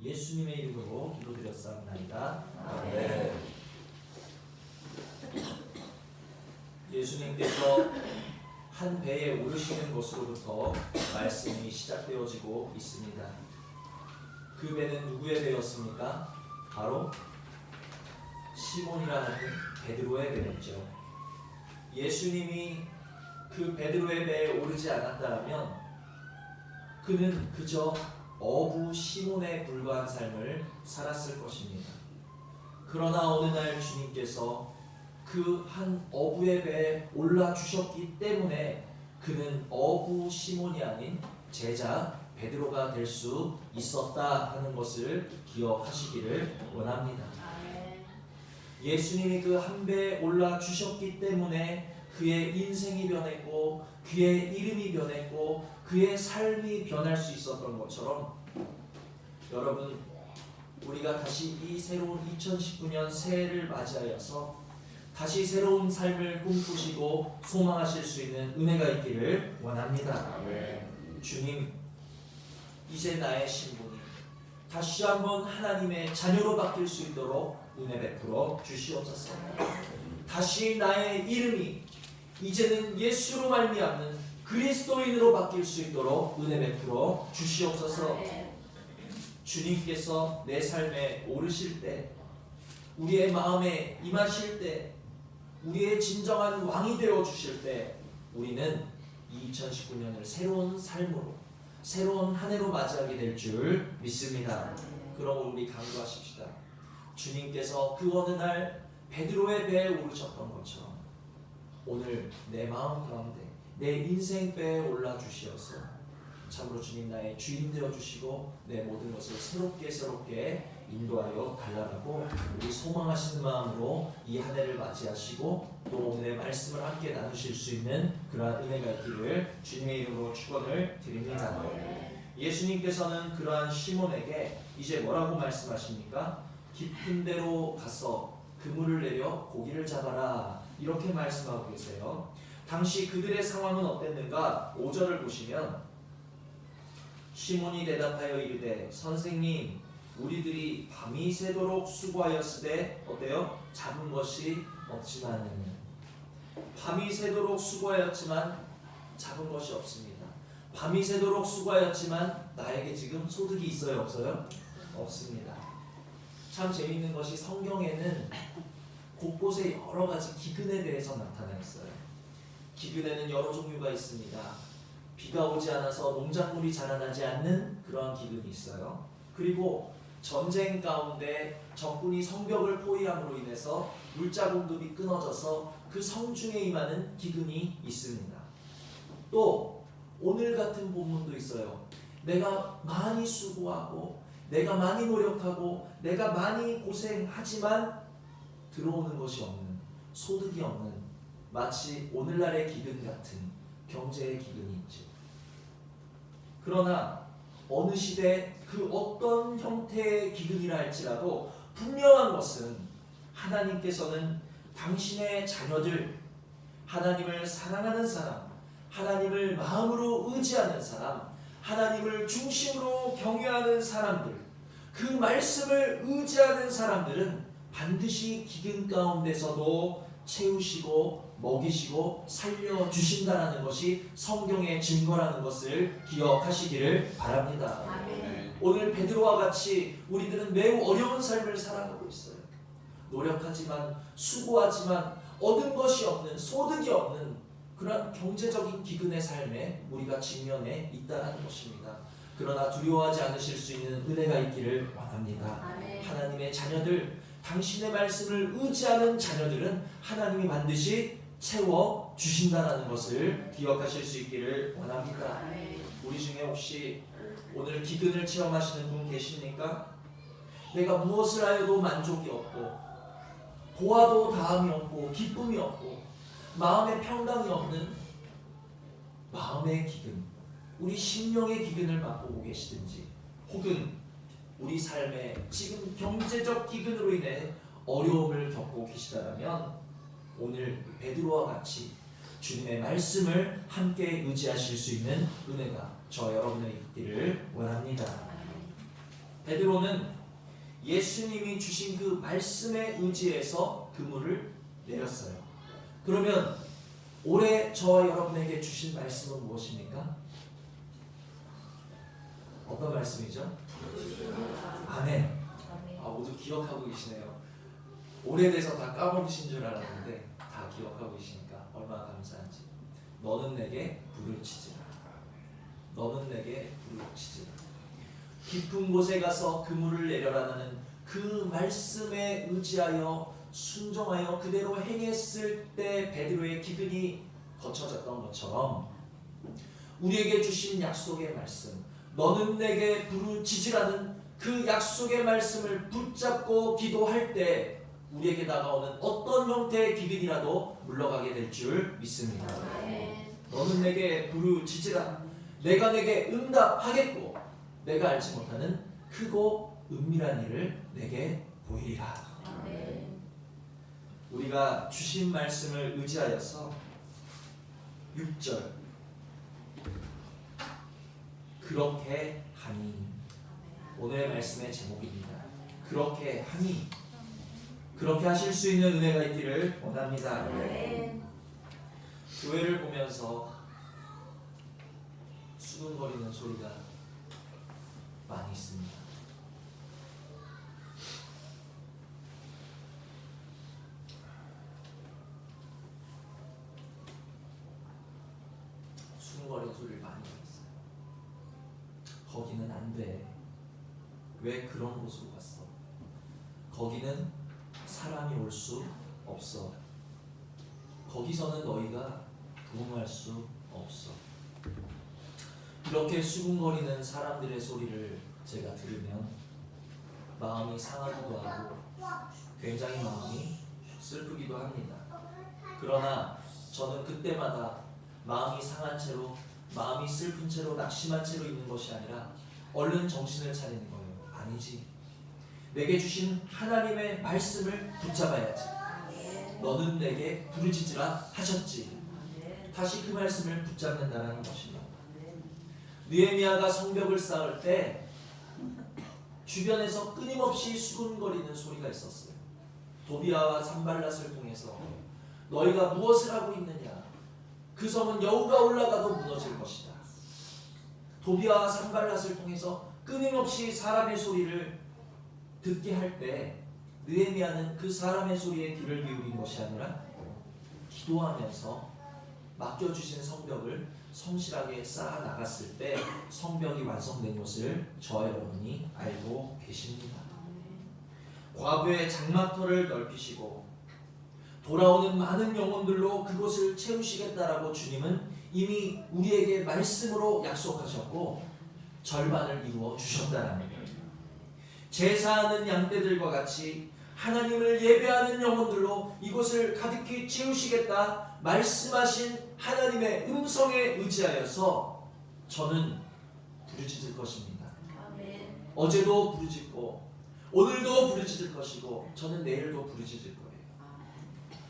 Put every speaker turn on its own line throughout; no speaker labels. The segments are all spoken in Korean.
예수님의 이름으로 기도드렸사옵나이다.
아멘.
예수님께서 한 배에 오르시는 것으로부터 말씀이 시작되어지고 있습니다. 그 배는 누구의 배였습니까? 바로 시몬이라는 베드로의 배였죠. 예수님이 그 베드로의 배에 오르지 않았다면 그는 그저 어부 시몬에 불과한 삶을 살았을 것입니다. 그러나 어느 날 주님께서 그 한 어부의 배에 올라주셨기 때문에 그는 어부 시몬이 아닌 제자 베드로가 될 수 있었다 하는 것을 기억하시기를 원합니다. 예수님이 그 한 배에 올라주셨기 때문에 그의 인생이 변했고 그의 이름이 변했고 그의 삶이 변할 수 있었던 것처럼 여러분, 우리가 다시 이 새로운 2019년 새해를 맞이하여서 다시 새로운 삶을 꿈꾸시고 소망하실 수 있는 은혜가 있기를 원합니다. 주님, 이제 나의 신분이 다시 한번 하나님의 자녀로 바뀔 수 있도록 은혜 베풀어 주시옵소서. 다시 나의 이름이 이제는 예수로 말미암는 그리스도인으로 바뀔 수 있도록 은혜 베풀어 주시옵소서. 주님께서 내 삶에 오르실 때, 우리의 마음에 임하실 때, 우리의 진정한 왕이 되어 주실 때 우리는 2019년을 새로운 삶으로, 새로운 한 해로 맞이하게 될 줄 믿습니다. 그럼 우리 강구하십시다. 주님께서 그 어느 날 베드로의 배에 오르셨던 것처럼 오늘 내 마음 가운데 내 인생 배에 올라주시어서 참으로 주님 나의 주인 되어주시고 내 모든 것을 새롭게 인도하여 달라라고 우리 소망하시는 마음으로 이 한 해를 맞이하시고 또 오늘의 말씀을 함께 나누실 수 있는 그러한 은혜가 있기를 주님의 이름으로 축원을 드립니다. 예수님께서는 그러한 시몬에게 이제 뭐라고 말씀하십니까? 깊은 데로 가서 그물을 내려 고기를 잡아라, 이렇게 말씀하고 계세요. 당시 그들의 상황은 어땠는가? 5절을 보시면 시몬이 대답하여 이르되 선생님, 우리들이 밤이 새도록 수고하였으되 어때요? 잡은 것이 없지만, 밤이 새도록 수고하였지만 잡은 것이 없습니다. 밤이 새도록 수고하였지만 나에게 지금 소득이 있어요? 없어요? 없습니다. 참 재미있는 것이 성경에는 곳곳에 여러 가지 기근에 대해서 나타나 있어요. 기근에는 여러 종류가 있습니다. 비가 오지 않아서 농작물이 자라나지 않는 그러한 기근이 있어요. 그리고 전쟁 가운데 적군이 성벽을 포위함으로 인해서 물자 공급이 끊어져서 그 성중에 임하는 기근이 있습니다. 또 오늘 같은 본문도 있어요. 내가 많이 수고하고 내가 많이 노력하고 내가 많이 고생하지만 들어오는 것이 없는, 소득이 없는, 마치 오늘날의 기근 같은 경제의 기근이 있죠. 그러나 어느 시대 그 어떤 형태의 기근이라 할지라도 분명한 것은 하나님께서는 당신의 자녀들, 하나님을 사랑하는 사람, 하나님을 마음으로 의지하는 사람, 하나님을 중심으로 경외하는 사람들, 그 말씀을 의지하는 사람들은 반드시 기근 가운데서도 채우시고 먹이시고 살려주신다는 것이 성경의 증거라는 것을 기억하시기를 바랍니다. 오늘 베드로와 같이 우리들은 매우 어려운 삶을 살아가고 있어요. 노력하지만, 수고하지만 얻은 것이 없는, 소득이 없는 그런 경제적인 기근의 삶에 우리가 직면해 있다는 것입니다. 그러나 두려워하지 않으실 수 있는 은혜가 있기를 원합니다. 하나님의 자녀들, 당신의 말씀을 의지하는 자녀들은 하나님이 반드시 채워주신다는 것을 기억하실 수 있기를 원합니다. 우리 중에 혹시 오늘 기근을 체험하시는 분 계십니까? 내가 무엇을 하여도 만족이 없고 보아도 다함이 없고 기쁨이 없고 마음의 평강이 없는 마음의 기근, 우리 심령의 기근을 맛보고 계시든지, 혹은 우리 삶에 지금 경제적 기근으로 인해 어려움을 겪고 계시다면 오늘 베드로와 같이 주님의 말씀을 함께 의지하실 수 있는 은혜가 저 여러분의 있기를 원합니다. 베드로는 예수님이 주신 그 말씀에 의지해서 그물을 내렸어요. 그러면 올해 저와 여러분에게 주신 말씀은 무엇입니까? 어떤 말씀이죠? 아멘. 모두 기억하고 계시네요. 오래돼서 다 까먹으신 줄 알았는데 다 기억하고 계시니까 얼마나 감사한지. 너는 내게 불을 치지라. 너는 내게 불을 치지라. 깊은 곳에 가서 그물을 내려라는 그 말씀에 의지하여 순종하여 그대로 행했을 때 베드로의 기근이 거쳐졌던 것처럼 우리에게 주신 약속의 말씀, 너는 내게 부르짖으라는 그 약속의 말씀을 붙잡고 기도할 때 우리에게 다가오는 어떤 형태의 기근이라도 물러가게 될 줄 믿습니다. 너는 내게 부르짖으라. 내가 내게 응답하겠고 내가 알지 못하는 크고 은밀한 일을 내게 보이리라. 우리가 주신 말씀을 의지하여서 6절 그렇게 하니, 오늘의 말씀의 제목입니다. 그렇게 하니, 그렇게 하실 수 있는 은혜가 있기를 원합니다. 교회를 보면서 수근거리는 소리가 많이 있습니다. 수근거리는 소리를 많이 들었어요. 거기는 안 돼. 왜 그런 곳으로 갔어? 거기는 사람이 올 수 없어. 거기서는 너희가 부흥할 수 없어. 이렇게 수군거리는 사람들의 소리를 제가 들으면 마음이 상하기도 하고 굉장히 마음이 슬프기도 합니다. 그러나 저는 그때마다 마음이 상한 채로, 마음이 슬픈 채로, 낙심한 채로 있는 것이 아니라 얼른 정신을 차리는 거예요. 아니지, 내게 주신 하나님의 말씀을 붙잡아야지. 너는 내게 부르짖으라 하셨지. 다시 그 말씀을 붙잡는다는 것입니다. 느헤미야가 성벽을 쌓을 때 주변에서 끊임없이 수군거리는 소리가 있었어요. 도비아와 산발랏을 통해서 너희가 무엇을 하고 있느냐? 그 성은 여우가 올라가도 무너질 것이다. 도비아와 산발랏을 통해서 끊임없이 사람의 소리를 듣게 할 때 느헤미야는 그 사람의 소리에 귀를 기울인 것이 아니라 기도하면서 맡겨주신 성벽을 성실하게 쌓아 나갔을 때 성벽이 완성된 것을 저와 여러분이 알고 계십니다. 과부의 장막터를 넓히시고 돌아오는 많은 영혼들로 그곳을 채우시겠다라고 주님은 이미 우리에게 말씀으로 약속하셨고 절반을 이루어 주셨다는 거예요. 제사하는 양떼들과 같이 하나님을 예배하는 영혼들로 이곳을 가득히 채우시겠다 말씀하신 하나님의 음성에 의지하여서 저는 부르짖을 것입니다. 아멘. 어제도 부르짖고 오늘도 부르짖을 것이고 저는 내일도 부르짖을 거예요.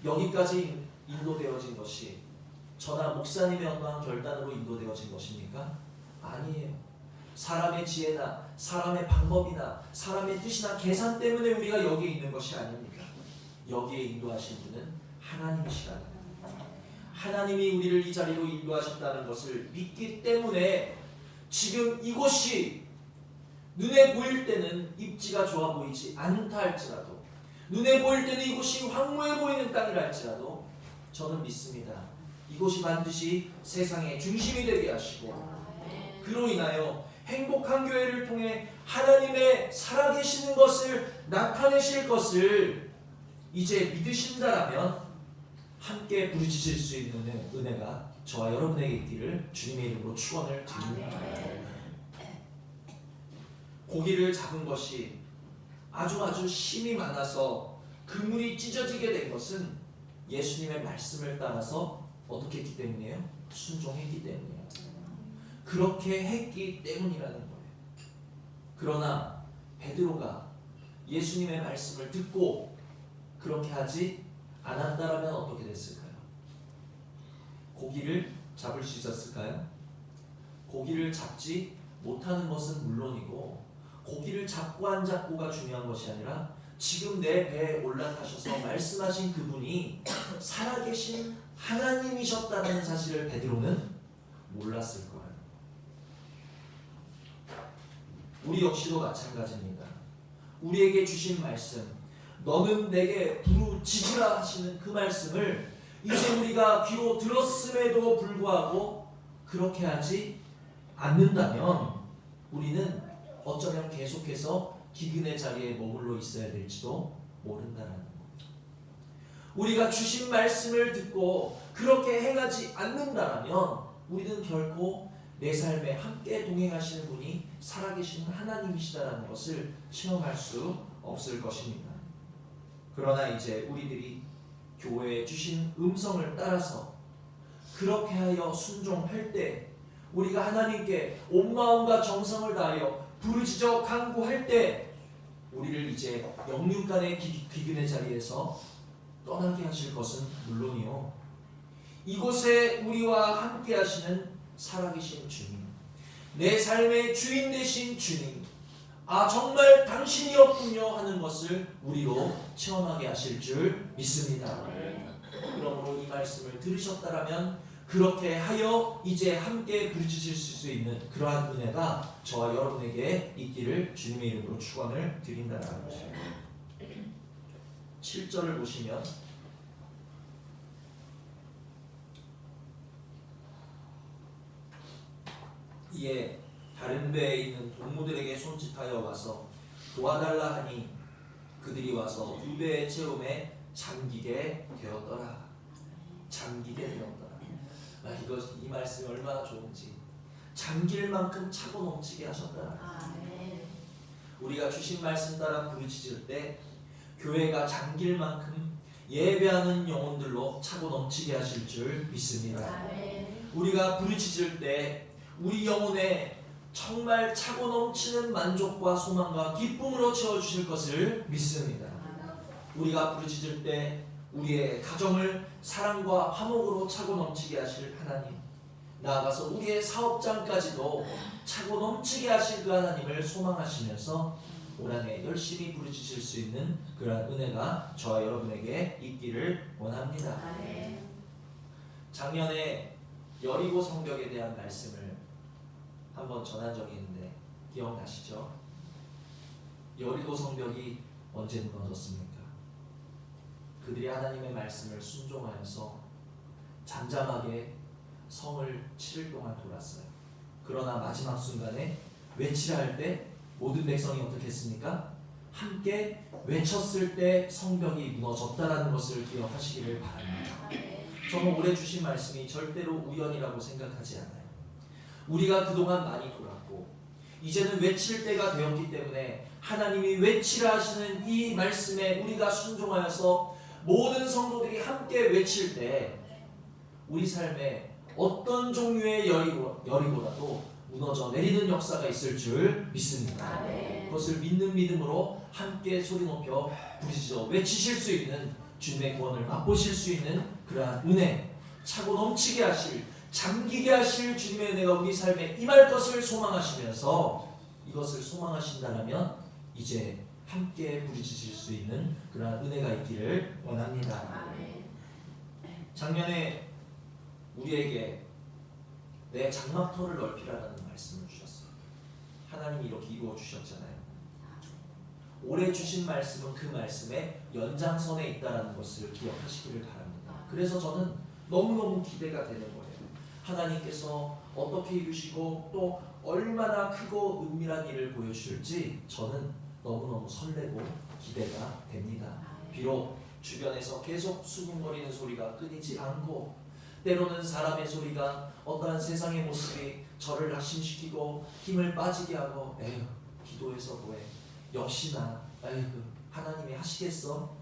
여기까지 인도되어진 것이 저나 목사님의 어떠한 결단으로 인도되어진 것입니까? 아니에요. 사람의 지혜나 사람의 방법이나 사람의 뜻이나 계산 때문에 우리가 여기에 있는 것이 아닙니다. 여기에 인도하신 분은 하나님이시라는, 하나님이 우리를 이 자리로 인도하셨다는 것을 믿기 때문에 지금 이곳이 눈에 보일 때는 입지가 좋아 보이지 않다 할지라도, 눈에 보일 때는 이곳이 황무해 보이는 땅이라 할지라도 저는 믿습니다. 이곳이 반드시 세상의 중심이 되게 하시고 그로 인하여 행복한 교회를 통해 하나님의 살아계시는 것을 나타내실 것을 이제 믿으신다라면 함께 부르짖을 수 있는 은혜가 저와 여러분에게 있기를 주님의 이름으로 축원을 드립니다. 고기를 잡은 것이 아주 힘이 많아서 그물이 찢어지게 된 것은 예수님의 말씀을 따라서 어떻게 했기 때문이에요? 순종했기 때문이에요. 그렇게 했기 때문이라는 거예요. 그러나 베드로가 예수님의 말씀을 듣고 그렇게 하지 않았다라면 어떻게 됐을까요? 고기를 잡을 수 있었을까요? 고기를 잡지 못하는 것은 물론이고 고기를 잡고 안 잡고가 중요한 것이 아니라 지금 내 배에 올라타셔서 말씀하신 그분이 살아계신 하나님이셨다는 사실을 베드로는 몰랐을 거예요. 우리 역시도 마찬가지입니다. 우리에게 주신 말씀, 너는 내게 부르짖으라 하시는 그 말씀을 이제 우리가 귀로 들었음에도 불구하고 그렇게 하지 않는다면 우리는 어쩌면 계속해서 기근의 자리에 머물러 있어야 될지도 모른다는 것. 우리가 주신 말씀을 듣고 그렇게 행하지 않는다면 우리는 결코 내 삶에 함께 동행하시는 분이 살아계신 하나님이시다라는 것을 체험할 수 없을 것입니다. 그러나 이제 우리들이 교회에 주신 음성을 따라서 그렇게 하여 순종할 때, 우리가 하나님께 온 마음과 정성을 다하여 부르짖어 간구할 때 우리를 이제 영육간의 기근의 자리에서 떠나게 하실 것은 물론이요, 이곳에 우리와 함께 하시는 살아계신 주님, 내 삶의 주인 되신 주님, 아 정말 당신이었군요 하는 것을 우리로 체험하게 하실 줄 믿습니다. 그러므로 이 말씀을 들으셨다라면 그렇게 하여 이제 함께 부르짖으실 수 있는 그러한 은혜가 저와 여러분에게 있기를 주님의 이름으로 축원을 드린다는 것입니다. 7절을 보시면 이에 다른 배에 있는 동무들에게 손짓하여 와서 도와달라 하니 그들이 와서 두 배의 채움에 잠기게 되었더라. 잠기게 되었더라. 이 말씀이 얼마나 좋은지, 잠길 만큼 차고 넘치게 하셨더라. 우리가 주신 말씀 따라 부르짖을 때 교회가 잠길 만큼 예배하는 영혼들로 차고 넘치게 하실 줄 믿습니다. 우리가 부르짖을 때 우리 영혼에 정말 차고 넘치는 만족과 소망과 기쁨으로 채워주실 것을 믿습니다. 우리가 부르짖을 때 우리의 가정을 사랑과 화목으로 차고 넘치게 하실 하나님, 나아가서 우리의 사업장까지도 차고 넘치게 하실 그 하나님을 소망하시면서 올 한해 열심히 부르짖을 수 있는 그러한 은혜가 저와 여러분에게 있기를 원합니다. 작년에 여리고 성벽에 대한 말씀을 한번 전한 적이 있는데 기억나시죠? 여리고 성벽이 언제 무너졌습니까? 그들이 하나님의 말씀을 순종하여서 잠잠하게 성을 7일 동안 돌았어요. 그러나 마지막 순간에 외치라 할 때 모든 백성이 어떻게 했습니까? 함께 외쳤을 때 성벽이 무너졌다라는 것을 기억하시기를 바랍니다. 저는 올해 주신 말씀이 절대로 우연이라고 생각하지 않아요. 우리가 그동안 많이 돌았고 이제는 외칠 때가 되었기 때문에 하나님이 외치라 하시는 이 말씀에 우리가 순종하여서 모든 성도들이 함께 외칠 때 우리 삶에 어떤 종류의 여리고라도 무너져 내리는 역사가 있을 줄 믿습니다. 그것을 믿는 믿음으로 함께 소리 높여 부르짖어 외치실 수 있는 주님의 구원을 맛보실 수 있는 그러한 은혜, 차고 넘치게 하실, 잠기게 하실 주님의 은혜가 우리 삶에 임할 것을 소망하시면서 이것을 소망하신다면 이제 함께 부르짖을 수 있는 그러한 은혜가 있기를 원합니다. 작년에 우리에게 내 장막터를 넓히라는 말씀을 주셨어요. 하나님이 이렇게 이루어 주셨잖아요. 올해 주신 말씀은 그 말씀의 연장선에 있다는 것을 기억하시기를 바랍니다. 그래서 저는 너무너무 기대가 되는 거예요. 하나님께서 어떻게 이루시고 또 얼마나 크고 은밀한 일을 보여주실지 저는 너무너무 설레고 기대가 됩니다. 비록 주변에서 계속 수군거리는 소리가 끊이지 않고 때로는 사람의 소리가 어떠한 세상의 모습이 저를 낙심시키고 힘을 빠지게 하고 에휴 기도해서 뭐해 역시나 에휴 하나님이 하시겠어?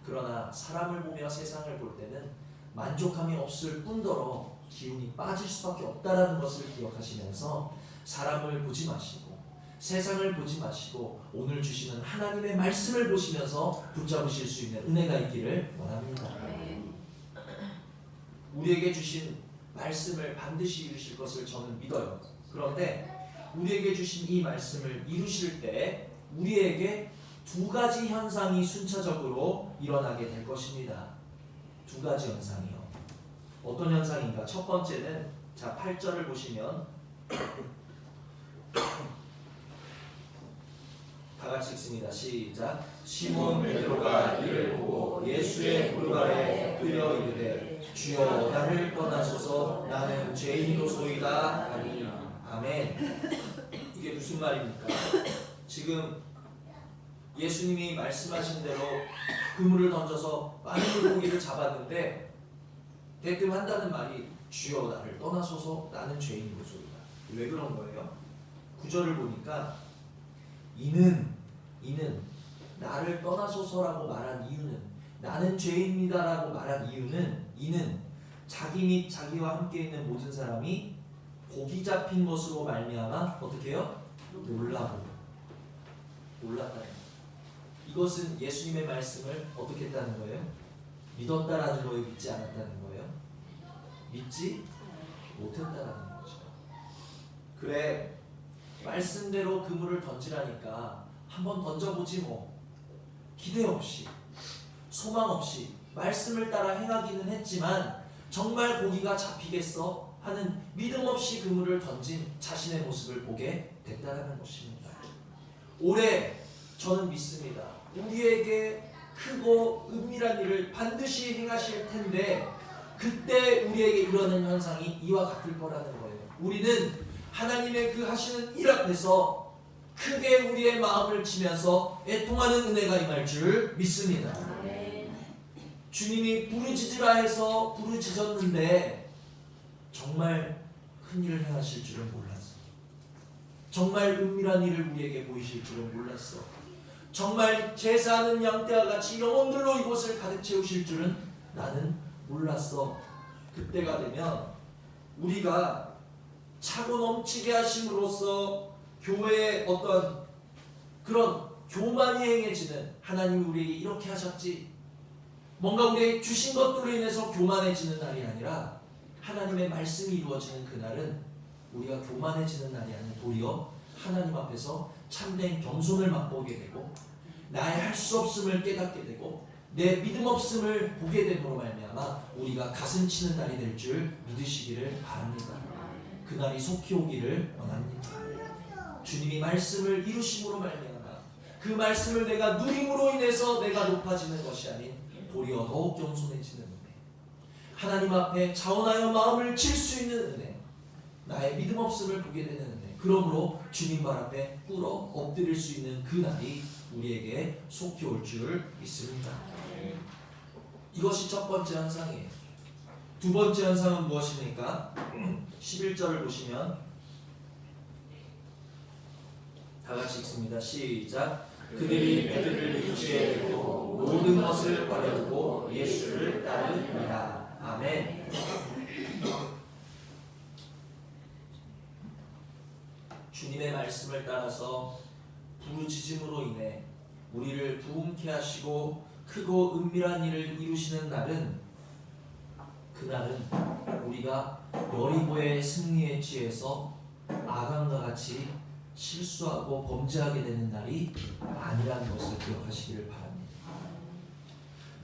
그러나 사람을 보며 세상을 볼 때는 만족함이 없을 뿐더러 기운이 빠질 수밖에 없다라는 것을 기억하시면서 사람을 보지 마시고 세상을 보지 마시고 오늘 주시는 하나님의 말씀을 보시면서 붙잡으실 수 있는 은혜가 있기를 원합니다. 우리에게 주신 말씀을 반드시 이루실 것을 저는 믿어요. 그런데 우리에게 주신 이 말씀을 이루실 때 우리에게 두 가지 현상이 순차적으로 일어나게 될 것입니다. 두 가지 현상이요. 어떤 현상인가? 첫 번째는 자 8절을 보시면 다 같이 읽습니다. 시작. 시몬 베드로가 이를 보고 예수의 무릎 아래 엎드려 이르되 주여 나를 떠나소서 나는 죄인이로소이다 하니. 아멘. 이게 무슨 말입니까? 지금 예수님이 말씀하신 대로 그물을 던져서 많은 물고기를 잡았는데 대뜸 한다는 말이 주여 나를 떠나소서 나는 죄인이로소이다. 왜 그런 거예요? 구절을 보니까 이는 나를 떠나소서라고 말한 이유는, 나는 죄인이다라고 말한 이유는, 이는 자기 및 자기와 함께 있는 모든 사람이 고기 잡힌 것으로 말미암아 어떻게 해요? 놀랐다는 거예요. 이것은 예수님의 말씀을 어떻게 했다는 거예요? 믿었다라는 거예요? 믿지 않았다는 거예요? 믿지 못했다라는 거죠. 그래, 말씀대로 그물을 던지라니까 한번 던져보지 뭐. 기대 없이, 소망 없이 말씀을 따라 행하기는 했지만 정말 고기가 잡히겠어 하는 믿음 없이 그물을 던진 자신의 모습을 보게 됐다는 것입니다. 올해 저는 믿습니다. 우리에게 크고 은밀한 일을 반드시 행하실 텐데 그때 우리에게 일어나는 현상이 이와 같을 거라는 거예요. 우리는 하나님의 그 하시는 일 앞에서 크게 우리의 마음을 치면서 애통하는 은혜가 임할 줄 믿습니다. 주님이 부르짖으라 해서 부르짖었는데 정말 큰 일을 행하실 줄은 몰랐어. 정말 은밀한 일을 우리에게 보이실 줄은 몰랐어. 정말 제사하는 양떼와 같이 영혼들로 이곳을 가득 채우실 줄은 나는 몰랐어. 그때가 되면 우리가 차고 넘치게 하심으로써 교회의 어떤 그런 교만이 행해지는, 하나님이 우리에게 이렇게 하셨지, 뭔가 우리에게 주신 것들로 인해서 교만해지는 날이 아니라 하나님의 말씀이 이루어지는 그날은 우리가 교만해지는 날이 아닌 도리어 하나님 앞에서 참된 겸손을 맛보게 되고 나의 할 수 없음을 깨닫게 되고 내 믿음 없음을 보게 됨으로 말미암아 우리가 가슴 치는 날이 될 줄 믿으시기를 바랍니다. 그날이 속히 오기를 원합니다. 주님이 말씀을 이루심으로 말미암아 그 말씀을 내가 누림으로 인해서 내가 높아지는 것이 아닌 도리어 더욱 겸손해지는 은혜, 하나님 앞에 자원하여 마음을 칠 수 있는 은혜, 나의 믿음 없음을 보게 되는 은혜, 그러므로 주님 발 앞에 꿇어 엎드릴 수 있는 그 날이 우리에게 속히 올 줄 믿습니다. 이것이 첫 번째 현상이에요. 두 번째 현상은 무엇입니까? 11절을 보시면 다 같이 읽습니다. 시작. 그들이 베드로를 유치해 두고 모든 것을 버려두고 예수를 따르니라. 아멘. 주님의 말씀을 따라서 부르짖음으로 인해 우리를 부흥케 하시고 크고 은밀한 일을 이루시는 날은, 그날은 우리가 여리고의 승리에 취해서 아간과 같이 실수하고 범죄하게 되는 날이 아니라는 것을 기억하시기를 바랍니다.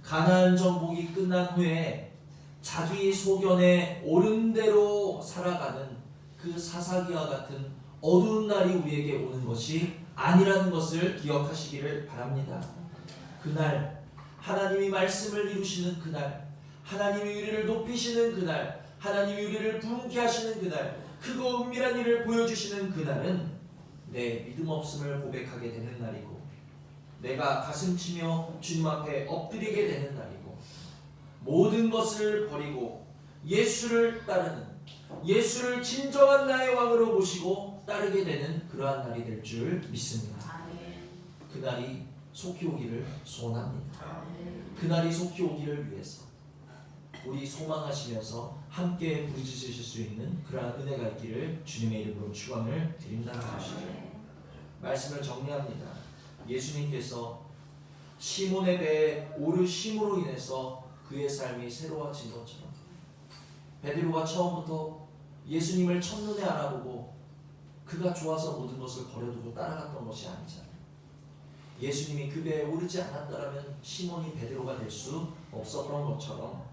가나안 정복이 끝난 후에 자기 소견에 옳은 대로 살아가는 그 사사기와 같은 어두운 날이 우리에게 오는 것이 아니라는 것을 기억하시기를 바랍니다. 그날 하나님이 말씀을 이루시는 그날, 하나님이 우리를 높이시는 그날, 하나님이 우리를 부흥케 하시는 그날, 크고 은밀한 일을 보여주시는 그날은 내 믿음 없음을 고백하게 되는 날이고 내가 가슴치며 주님 앞에 엎드리게 되는 날이고 모든 것을 버리고 예수를 따르는, 예수를 진정한 나의 왕으로 모시고 따르게 되는 그러한 날이 될 줄 믿습니다. 그날이 속히 오기를 소원합니다. 그날이 속히 오기를 위해서 우리 소망하시면서 함께 부르짖으실 수 있는 그러한 은혜가 있기를 주님의 이름으로 축원을 드린다는 것이죠. 말씀을 정리합니다. 예수님께서 시몬의 배에 오르심으로 인해서 그의 삶이 새로워진 것처럼 베드로가 처음부터 예수님을 첫눈에 알아보고 그가 좋아서 모든 것을 버려두고 따라갔던 것이 아니잖아요. 예수님이 그 배에 오르지 않았더라면 시몬이 베드로가 될 수 없었던 것처럼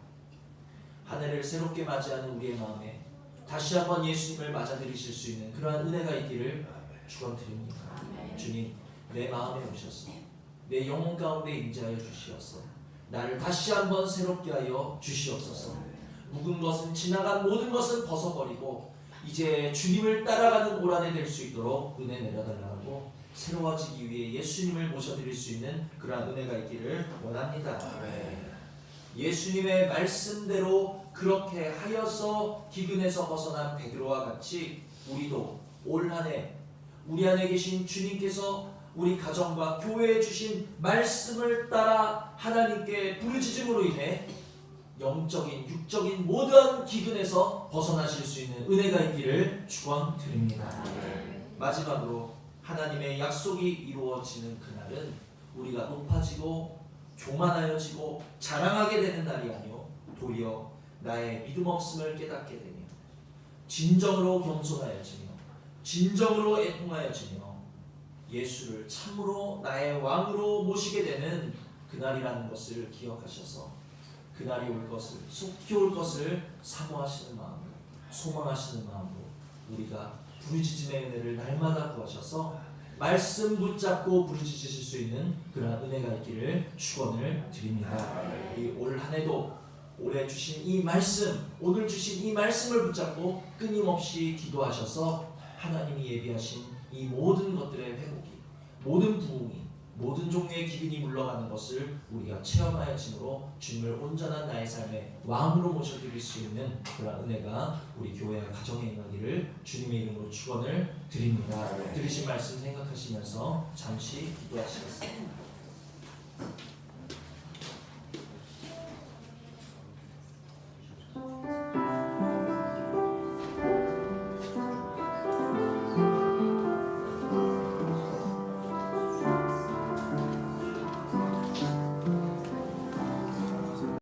한 해를 새롭게 맞이하는 우리의 마음에 다시 한번 예수님을 맞아들이실 수 있는 그러한 은혜가 있기를 축원드립니다. 주님, 내 마음에 오셔서 내 영혼 가운데 임재하여 주시옵소서. 나를 다시 한번 새롭게 하여 주시옵소서. 묵은 것은 지나간 모든 것은 벗어버리고 이제 주님을 따라가는 올 한 해 될 수 있도록 은혜 내려달라고 새로워지기 위해 예수님을 모셔드릴 수 있는 그러한 은혜가 있기를 원합니다. 예수님의 말씀대로 그렇게 하여서 기근에서 벗어난 베드로와 같이 우리도 올 한 해 우리 안에 계신 주님께서 우리 가정과 교회에 주신 말씀을 따라 하나님께 부르짖음으로 인해 영적인 육적인 모든 기근에서 벗어나실 수 있는 은혜가 있기를 축원드립니다. 마지막으로 하나님의 약속이 이루어지는 그날은 우리가 높아지고 교만하여지고 자랑하게 되는 날이 아니요 도리어 나의 믿음 없음을 깨닫게 되며 진정으로 겸손하여지며 진정으로 애통하여지며 예수를 참으로 나의 왕으로 모시게 되는 그날이라는 것을 기억하셔서 그날이 올 것을 속히 올 것을 사모하시는 마음으로 소망하시는 마음으로 우리가 부르짖음의 은혜를 날마다 구하셔서 말씀 붙잡고 부르짖으실 수 있는 그러한 은혜가 있기를 축원을 드립니다. 이 올 한 해도 올해 주신 이 말씀, 오늘 주신 이 말씀을 붙잡고 끊임없이 기도하셔서 하나님이 예비하신 이 모든 것들의 회복이, 모든 부흥이, 모든 종류의 기근이 물러가는 것을 우리가 체험하여짐으로 주님을 온전한 나의 삶의 왕으로 모셔드릴 수 있는 그런 은혜가 우리 교회와 가정에 임하기를 주님의 이름으로 축원을 드립니다. 들으신 말씀 생각하시면서 잠시 기도하시겠습니다.